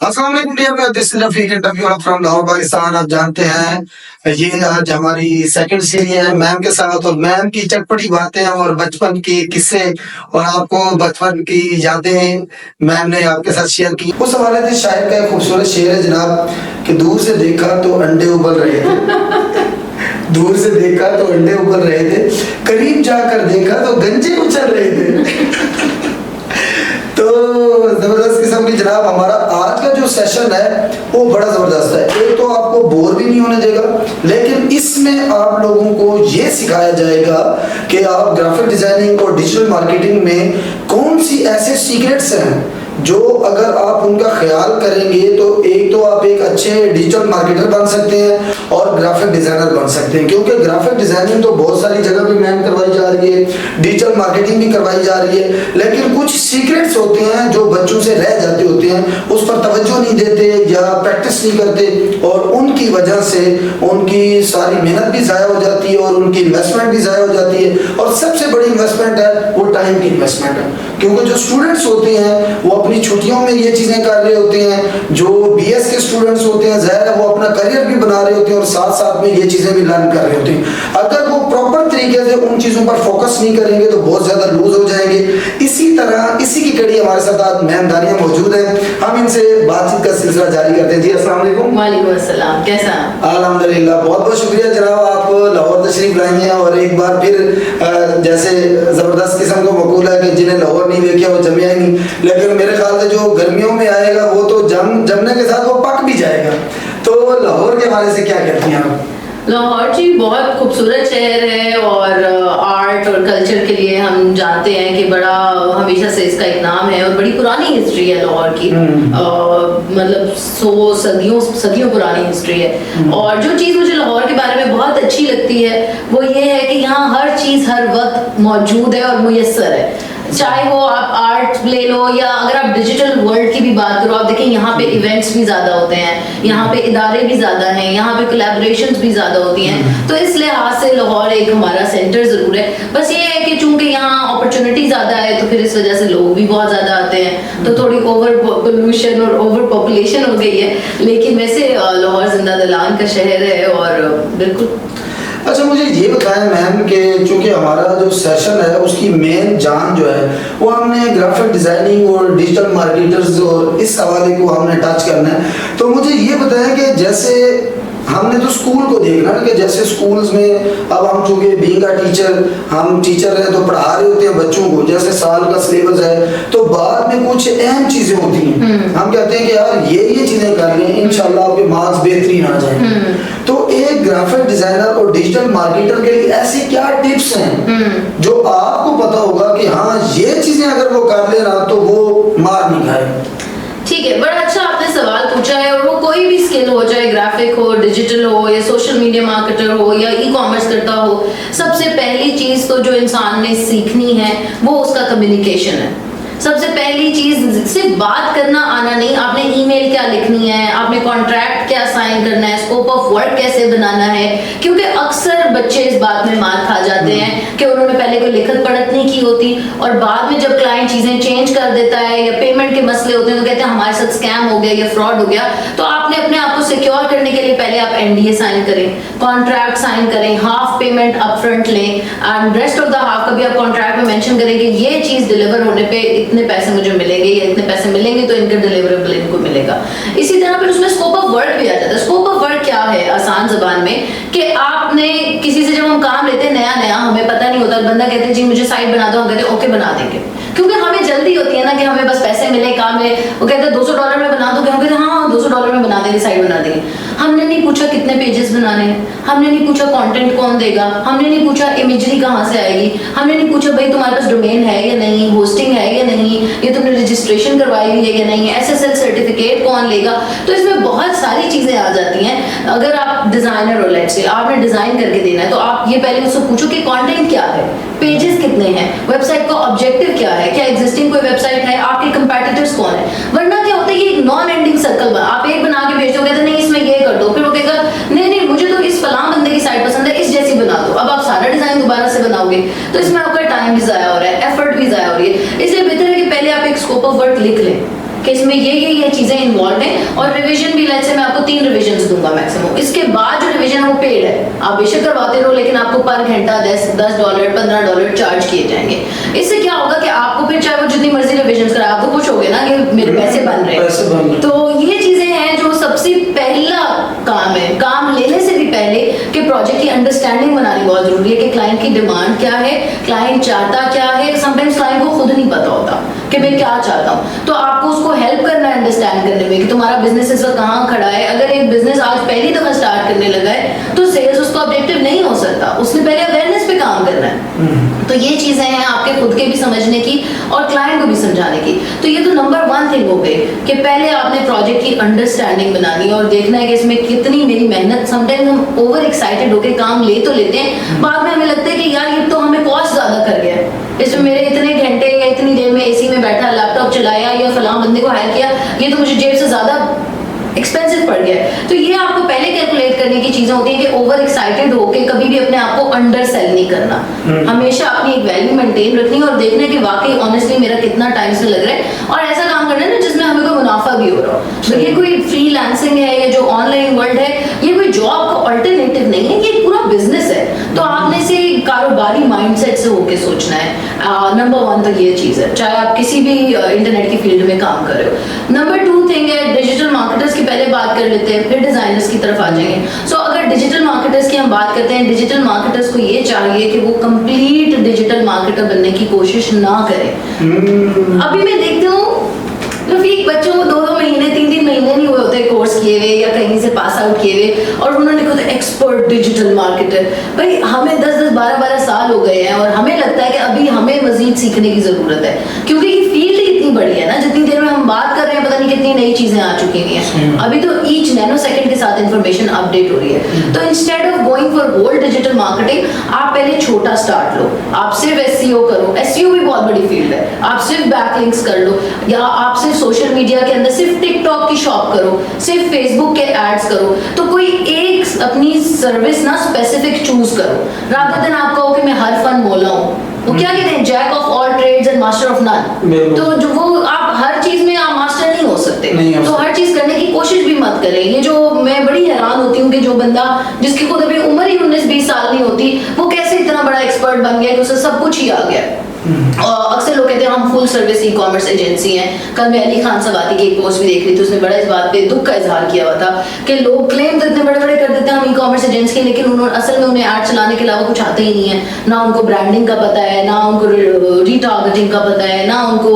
السلام علیکم ڈیئر میں دس از رفیق انٹرویو فرام لاہور پاکستان. آپ جانتے ہیں یہ آج ہماری سیکنڈ سیریز ہے میم کے ساتھ, اور میم کی چٹپٹی باتیں اور بچپن کی قصے اور آپ کو بچپن کی یادیں میم نے آپ کے ساتھ شیئر کی. اس حوالے سے شاعر کا ایک خوبصورت شعر ہے جناب کہ دور سے دیکھا تو انڈے ابل رہے تھے, دور سے دیکھا تو انڈے ابل رہے تھے, قریب جا کر دیکھا تو گنجے اچھل رہے تھے. تو زبردست قسم کی جناب ہمارا آج کا جو سیشن ہے وہ بڑا زبردست ہے. ایک تو آپ کو بور بھی نہیں ہونے دے گا, لیکن اس میں آپ لوگوں کو یہ سکھایا جائے گا کہ آپ گرافک ڈیزائننگ اور ڈیجیٹل مارکیٹنگ میں کون سی ایسے سیکرٹس ہیں جو اگر آپ ان کا خیال کریں گے تو ایک تو آپ ایک اچھے ڈیجیٹل مارکیٹر بن سکتے ہیں اور گرافک ڈیزائنر بن سکتے ہیں. کیونکہ گرافک ڈیزائننگ تو بہت ساری جگہ بھی میم کروائی جا رہی ہے, ڈیجیٹل مارکیٹنگ بھی کروائی جا رہی ہے, لیکن کچھ سیکرٹس ہوتے ہیں جو بچوں سے رہ جاتے ہوتے ہیں, اس پر توجہ نہیں دیتے یا پریکٹس نہیں کرتے, اور ان کی وجہ سے ان کی ساری محنت بھی ضائع ہو جاتی ہے اور ان کی انویسٹمنٹ بھی ضائع ہو جاتی ہے. اور سب سے بڑی انویسٹمنٹ ہے وہ ٹائم کی انویسٹمنٹ ہے, کیونکہ جو اسٹوڈنٹس ہوتے ہیں وہ اپنی چھٹیوں میں یہ چیزیں کر رہے ہوتے ہیں, جو بی ایس کے اسٹوڈنٹس ہوتے ہیں ظاہر ہے وہ اپنا کریئر بھی بنا رہے ہوتے ہیں اور ساتھ ساتھ میں یہ چیزیں بھی لرن کر رہے ہوتے ہیں. اگر وہ پراپر طریقے سے ان چیزوں پر فوکس نہیں کریں گے تو بہت زیادہ لوز ہو جائیں گے. اسی طرح اسی کی کڑی ہمارے ساتھ آج میم دانیہ موجود ہیں, ہم ان سے بات چیت کا سلسلہ جاری کرتے ہیں. جی السلام علیکم. وعلیکم السلام, کیسا ہیں؟ الحمدللہ, بہت بہت شکریہ جناب, آپ لاہور تشریف لائی ہیں, اور ایک بار پھر جیسے زبردست قسم کا مقول ہے کہ جنہیں لاہور نہیں دیکھا وہ جمے نہیں, لیکن میرے خیال سے جو گرمیوں میں آئے گا وہ تو جمنے کے ساتھ وہ پک بھی جائے گا. تو لاہور کے بارے سے کیا کہتی ہیں آپ؟ لاہور جی بہت خوبصورت شہر ہے, اور آرٹ اور کلچر کے لیے ہم جانتے ہیں کہ بڑا ہمیشہ سے اس کا ایک نام ہے, اور بڑی پرانی ہسٹری ہے لاہور کی, مطلب صدیوں پرانی ہسٹری ہے. اور جو چیز مجھے لاہور کے بارے میں بہت اچھی لگتی ہے وہ یہ ہے کہ یہاں ہر چیز ہر وقت موجود ہے اور میسر ہے. چاہے وہ آپ آرٹ لے لو یا اگر آپ ڈیجیٹل ورلڈ کی بھی بات کرو, آپ دیکھیں یہاں پہ ایونٹس بھی زیادہ ہوتے ہیں, یہاں پہ ادارے بھی زیادہ ہیں, یہاں پہ کولیبریشنز بھی زیادہ ہوتی ہیں. تو اس لحاظ سے لاہور ایک ہمارا سینٹر ضرور ہے. بس یہ ہے کہ چونکہ یہاں اپرچونٹی زیادہ ہے تو پھر اس وجہ سے لوگ بھی بہت زیادہ آتے ہیں, تو تھوڑی اوور پولوشن اور اوور پاپولیشن ہو گئی ہے. لیکن ویسے لاہور زندہ دلان کا شہر ہے, اور بالکل. اچھا مجھے یہ بتائیں میم کہ چونکہ ہمارا جو سیشن ہے اس کی مین جان جو ہے وہ ہم نے گرافک ڈیزائننگ اور ڈیجیٹل مارکیٹرز اور اس حوالے کو ہم نے ٹچ کرنا ہے. تو مجھے یہ بتائیں کہ جیسے ہم نے تو اسکول کو دیکھنا نا, کہ جیسے اسکولز میں اب ہم چونکہ بینگ اے ٹیچر, ہم ٹیچر ہیں تو پڑھا رہے ہوتے ہیں بچوں کو, جیسے سال کا سلیبس ہے تو بعد میں کچھ اہم چیزیں ہوتی ہیں, ہم کہتے ہیں کہ یار یہ چیزیں کر لیں انشاءاللہ آپ کے مارکس بہترین آ جائیں. تو ایک گرافک ڈیزائنر اور ڈیجیٹل مارکیٹر کے لیے ایسی کیا ٹپس ہیں جو آپ کو پتا ہوگا کہ ہاں یہ چیزیں اگر وہ کر لے نا تو وہ مار نہیں کھائے؟ ٹھیک ہے, بڑا اچھا آپ نے سوال پوچھا ہے. اور وہ کوئی بھی اسکل ہو, چاہے گرافک ہو, ڈیجیٹل ہو, یا سوشل میڈیا مارکیٹر ہو, یا ای کامرس کرتا ہو, سب سے پہلی چیز تو جو انسان نے سیکھنی ہے وہ اس کا کمیونیکیشن ہے. سب سے پہلی چیز صرف بات کرنا آنا نہیں, آپ نے ای میل کیا لکھنی ہے, آپ نے کانٹریکٹ کیا سائن کرنا ہے, اسکوپ آف ورک کیسے بنانا ہے. کیونکہ اکثر بچے اس بات میں مار کھا جاتے ہیں کہ انہوں نے پہلے کوئی لکھت پڑھت نہیں کی ہوتی, اور بعد میں جب کلائنٹ چیزیں چینج کر دیتا ہے یا پیمنٹ کے مسئلے ہوتے ہیں تو کہتے ہیں ہمارے ساتھ اسکیم ہو گیا یا فراڈ ہو گیا. تو آپ نے اپنے آپ کو سیکیور کرنے کے لیے پہلے آپ این ڈی اے سائن کریں, کانٹریکٹ سائن کریں, ہاف پیمنٹ اپ فرنٹ لیں, and rest of the half کا بھی آپ کانٹریکٹ میں مینشن کریں کہ یہ چیز ڈلیور ہونے پہ اتنے پیسے مجھے ملیں گے, یا اتنے پیسے ملیں گے تو ان کا ڈلیوریبل ان کو ملے گا. اسی طرح پھر اس میں اسکوپ آف ورک بھی آ جاتا ہے. اسکوپ آف ورک کیا ہے آسان زبان میں, کہ آپ نے کسی سے جب ہم کام لیتے ہیں نیا ہمیں پتہ نہیں ہوتا, بندہ کہتے ہیں جی مجھے سائٹ بنا دو, ہم کہتے ہیں اوکے بنا دیں گے, کیونکہ ہمیں جلدی ہوتی ہے نا کہ ہمیں بس پیسے ملے کام میں. وہ کہتے ہیں $200 میں بنا دو گے, ہم کہتے ہیں ہاں $200 میں بنا دیں گے, سائٹ بنا دیں گے. ہم نے نہیں پوچھا کتنے پیجز بنانے ہیں, ہم نے نہیں پوچھا کانٹینٹ کون دے گا, ہم نے نہیں پوچھا امیجری کہاں سے آئے گی, ہم نے نہیں پوچھا بھائی تمہارے پاس ڈومین ہے یا نہیں, ہوسٹنگ ہے یا نہیں, یہ تم نے رجسٹریشن کروائی ہوئی ہے یا نہیں, ایس ایس ایل سرٹیفکیٹ کون لے گا. تو اس میں بہت ساری چیزیں آ جاتی ہیں. اگر آپ ڈیزائنر ہو, لیٹس سے آپ نے ڈیزائن کر کے دینا ہے, تو آپ یہ پہلے اس سے پوچھو کہ کانٹینٹ کیا ہے, پیجز کتنے ہیں, ویب سائٹ کا آبجیکٹو کیا ہے, کیا ایگزسٹنگ کوئی ویب سائٹ ہے, آپ کے کمپیٹیٹرز کون ہیں. ورنہ کیا ہوتا ہے یہ ایک نان اینڈنگ سرکل, آپ ایک بنا کے بھیج دو, کہتے ہیں نہیں اس میں یہ کر دو, پھر وہ کہے گا نہیں مجھے تو اس فلاں بندے کی سائٹ پسند ہے, اس جیسی بنا دو. اب آپ سارا ڈیزائن دوبارہ سے بناؤ گے تو اس میں آپ کا ٹائم بھی ضائع ہو رہا ہے, ایفرٹ بھی ضائع ہو رہی ہے. اس لیے بہتر ہے کہ پہلے آپ ایک اسکوپ آف ورک لکھ لیں کہ اس میں یہ چیزیں انوالو ہیں, اور ریویژن بھی لیٹس سے میں آپ کو 3 ریویژنز دوں گا میکسیمم. اس کے بعد جو ریویژن ہے وہ پیڈ ہے, آپ بے شک کرواتے رہو, لیکن آپ کو پر گھنٹہ $10 $15 چارج کیے جائیں گے. اس سے کیا ہوگا کہ آپ کو پھر چاہے وہ جتنی مرضی ریویژنز کرائے, آپ تو خوش ہو گے نا کہ میرے پیسے بن رہے ہیں. تو یہ چیزیں ہیں جو سب سے پہلا کام ہے, کام لینے سے بھی پہلے کہ پروجیکٹ کی انڈرسٹینڈنگ بنانی بہت ضروری ہے کہ کلائنٹ کی ڈیمانڈ کیا ہے, کلائنٹ چاہتا کیا ہے. سم ٹائمز کلائنٹ کو خود نہیں پتا ہوتا کہ میں کیا چاہتا ہوں, تو آپ کو اس کو ہیلپ کرنا ہے انڈرسٹینڈ کرنے میں کہ تمہارا بزنس اس وقت کہاں کھڑا ہے. اگر ایک بزنس آج پہلی دفعہ اسٹارٹ کرنے لگا ہے تو سیلز اس کا آبجیکٹو نہیں ہو سکتا, اس نے پہلے اویئرنیس پہ کام کرنا ہے. تو یہ چیزیں ہیں آپ کے خود کے بھی سمجھنے کی اور کلائنٹ کو بھی سمجھانے کی. تو یہ تو نمبر 1 تھنگ ہو گئی کہ پہلے آپ نے پروجیکٹ کی انڈرسٹینڈنگ بنانی اور دیکھنا ہے کہ اس میں کتنی میری محنت. سم ٹائمز ہم اوور ایکسائٹیڈ ہو کے کام لے تو لیتے ہیں, بعد میں ہمیں لگتا ہے کہ یار یہ تو ہمیں کاسٹ زیادہ کر گیا, اس میں میرے اتنے گھنٹے یا اتنی دیر میں اے سی میں بیٹھا لیپ ٹاپ چلایا یا فلاں بندے کو ہائر کیا, یہ تو مجھے جیب سے زیادہ ایکسپینسو پڑ گیا. تو یہ آپ کو پہلے کیلکولیٹ کرنے کی چیزیں ہوتی ہیں کہ اوور ایکسائٹیڈ ہو کے کبھی بھی اپنے آپ کو انڈر سیل نہیں کرنا, ہمیشہ اپنی ایک ویلیو مینٹین رکھنی اور دیکھنا کہ واقعی آنیسٹلی میرا کتنا ٹائم سے لگ رہا ہے, اور ایسا کام کرنا ہے نا جس میں ہمیں کوئی منافع بھی ہو رہا ہو. تو یہ کوئی فری لانسنگ ہے یا جو آن لائن ورلڈ ہے, یہ کوئی جاب کا آلٹرنیٹیو نہیں ہے, یہ پورا بزنس ہے. تو آپ نے اسے کاروباری مائنڈ سیٹ سے ہو کے سوچنا ہے. نمبر 1 تو یہ چیز ہے, چاہے آپ کسی بھی انٹرنیٹ کی فیلڈ میں کام کر رہے ہو. نمبر 2 تھنگ ہے ڈیجیٹل مارکیٹرز کی, پہلے بات کر لیتے ہیں پھر ڈیزائنرز کی طرف آ جائیں گے. سو اگر ڈیجیٹل مارکیٹرز کی ہم بات کرتے ہیں, ڈیجیٹل مارکیٹرز کو یہ چاہیے کہ وہ کمپلیٹ ڈیجیٹل مارکیٹر بننے کی کوشش نہ کریں. ابھی میں دیکھتی ہوں رفیق بچوں کو 2 مہینے 3 مہینے نہیں ہوئے ہوتے کورس کیے ہوئے یا کہیں سے پاس آؤٹ کیے ہوئے, اور انہوں نے کہا ایکسپرٹ ڈیجیٹل مارکیٹر. بھائی ہمیں 10-12 سال ہو گئے ہیں اور ہمیں لگتا ہے کہ ابھی ہمیں مزید سیکھنے کی ضرورت ہے, کیونکہ یہ فیلڈ اتنی بڑی ہے نا, جتنی دیر میں ہم بات کر رہے ہیں پتہ نہیں کتنی نئی چیزیں آ چکی ہیں. ابھی تو ایچ نینو سیکنڈ کے ساتھ انفارمیشن اپڈیٹ ہو رہی ہے. تو instead of going for whole digital marketing, آپ پہلے چھوٹا اسٹارٹ لو. آپ صرف SEO کرو, SEO بھی بہت بڑی فیلڈ ہے. آپ صرف بیک لنکس کر لو, یا آپ صرف سوشل میڈیا کے اندر صرف ٹک ٹاک کی شاپ کرو, صرف فیس بک کے ایڈز کرو. تو کوئی ایک اپنی سروس نا اسپیسیفک چوز کرو, رادر دین آپ کہو کہ میں ہر فن مولا ہوں. وہ کیا کہتے ہیں Jack of all trades and master of none. تو جو وہ آپ ہر چیز میں آپ ماسٹر نہیں ہو سکتے, تو ہر چیز کرنے کی کوشش بھی مت کریں. یہ جو میں بڑی حیران ہوتی ہوں کہ جو بندہ جس کی خود ابھی عمر ہی 19-20 سال نہیں ہوتی, وہ کیسے اتنا بڑا ایکسپرٹ بن گیا کہ اسے سب کچھ ہی آ گیا. اور اکثر لوگ کہتے ہیں ہم full service e commerce agency ہیں. کل میں علی خان سواتی کی ایک پوسٹ بھی دیکھ رہی تھی, اس نے بڑا اس بات پہ دکھ کا اظہار کیا ہوا تھا کہ لوگ کلیم تو اتنے بڑے بڑے کر دیتے ہیں ہم ای کامرس ایجنسی, لیکن انہوں اصل میں انہیں ایڈ چلانے کے علاوہ کچھ آتا ہی نہیں ہے. نہ ان کو برانڈنگ کا پتہ ہے, نہ ان کو ری ٹارگیٹنگ کا پتہ ہے, نہ ان کو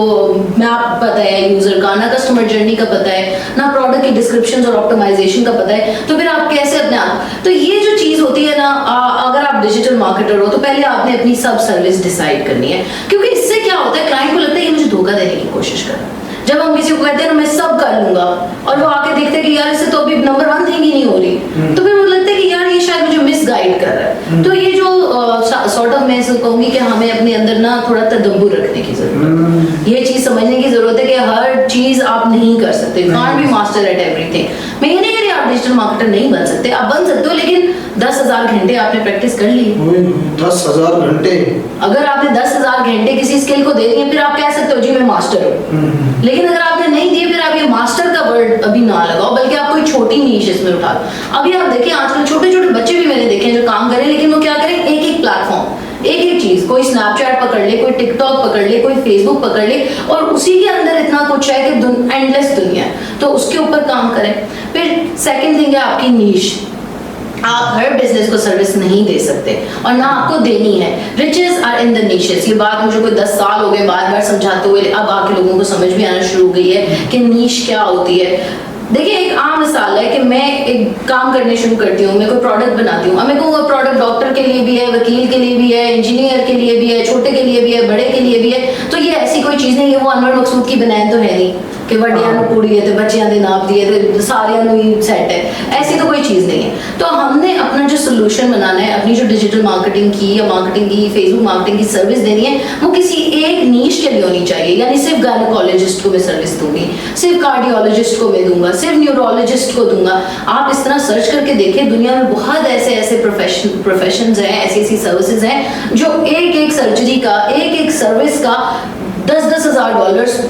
میپ پتہ ہے یوزر کا, نہ کسٹمر جرنی کا پتہ ہے, نہ پروڈکٹ کی ڈسکرپشن اور آپٹمائزیشن کا پتہ ہے. تو پھر آپ کیسے اپنے آپ, تو یہ جو چیز ہوتی ہے نا, اگر آپ ڈیجیٹل مارکیٹر ہو تو پہلے آپ نے اپنی سب سروس ڈیسائیڈ کرنی ہے. کیونکہ اس سے کیا ہوتا ہے, کلائنٹ کو لگتا ہے یہ مجھے دھوکہ دینے کی کوشش کر رہا ہے. جب ہم کسی کو کہتے ہیں نا میں سب کر لوں گا, اور وہ آ کے دیکھتے ہیں کہ یار اس سے تو ابھی نمبر 1 تھنگ ہی نہیں ہو رہی, تو پھر وہ لگتا ہے کہ یار یہ شاید مجھے مس گائڈ کر رہا ہے. تو یہ جو سارٹ آف میں کہوں گی کہ ہمیں اپنے اندر نا تھوڑا تدبر رکھنے کی ضرورت ہے. یہ چیز سمجھنے کی ضرورت ہے کہ ہر چیز آپ نہیں کر سکتے, can't be master at everything. میں یہ نہیں کہہ رہی آپ ڈیجیٹل مارکیٹر نہیں بن سکتے, آپ بن سکتے ہو, لیکن 10,000 گھنٹے آپ نے پریکٹس کر لی. 10,000 گھنٹے, اگر آپ نے 10,000 گھنٹے کسی اسکل کو دے دیے, پھر آپ کہہ سکتے ہو جی میں ماسٹر ہوں. لیکن اگر آپ نے نہیں دیے, پھر آپ یہ ماسٹر کا ورڈ ابھی نہ لگاؤ, بلکہ آپ کوئی چھوٹی نیش اس میں اٹھا. ابھی آپ دیکھیں آج کل چھوٹے چھوٹے بچے بھی میں نے دیکھے ہیں جو کام کریں, لیکن وہ کیا کریں, ایک پلیٹ فارم, ایک چیز, کوئی اسنیپ چیٹ پکڑ لے, کوئی ٹک ٹاک پکڑ لے, کوئی فیس بک پکڑ لے, اور اسی کے اندر اتنا کچھ ہے کہ اینڈلیس دنیا ہے, تو اس کے اوپر کام کریں. پھر سیکنڈ تھنگ ہے آپ کی نیش. آپ ہر بزنس کو سروس نہیں دے سکتے اور نہ آپ کو دینی ہے. riches are in the niches. یہ بات مجھے کوئی 10 سال ہو گئے بار بار سمجھاتے ہوئے, اب آ کے لوگوں کو سمجھ بھی آنا شروع ہو گئی ہے کہ نیش کیا ہوتی ہے. دیکھیں ایک عام مثال ہے کہ میں ایک کام کرنے شروع کرتی ہوں, میں کوئی پروڈکٹ بناتی ہوں. اب میں کہوں وہ پروڈکٹ ڈاکٹر کے لیے بھی ہے, وکیل کے لیے بھی ہے, انجینئر کے لیے بھی ہے, چھوٹے کے لیے بھی ہے, بڑے کے لیے بھی ہے. تو یہ ایسی کوئی چیز نہیں ہے, وہ انور مقصود کی بنائیں تو ہے نہیں کہ وڈیاں نو کوڑی ہے تو بچیاں دے ناپ دیے تو سارے ہی سیٹ ہے, ایسی تو کوئی چیز نہیں ہے. تو ہم نے اپنا جو سولوشن بنانا ہے, اپنی جو ڈیجیٹل مارکیٹنگ کی یا مارکیٹنگ کی, فیس بک مارکیٹنگ کی سروس دینی ہے, وہ کسی ایک نیش کے لیے ہونی چاہیے. یعنی صرف گائنیکولوجسٹ کو میں سروس دوں گی, صرف کارڈیولوجسٹ کو میں دوں گا, صرف نیورولوجسٹ کو دوں گا. آپ اس طرح سرچ کر کے دیکھیں, دنیا میں بہت ایسے پروفیشنز ہیں, ایسی سروسز ہیں جو ایک سرجری کا, ایک سروس کا 10,000 $10,000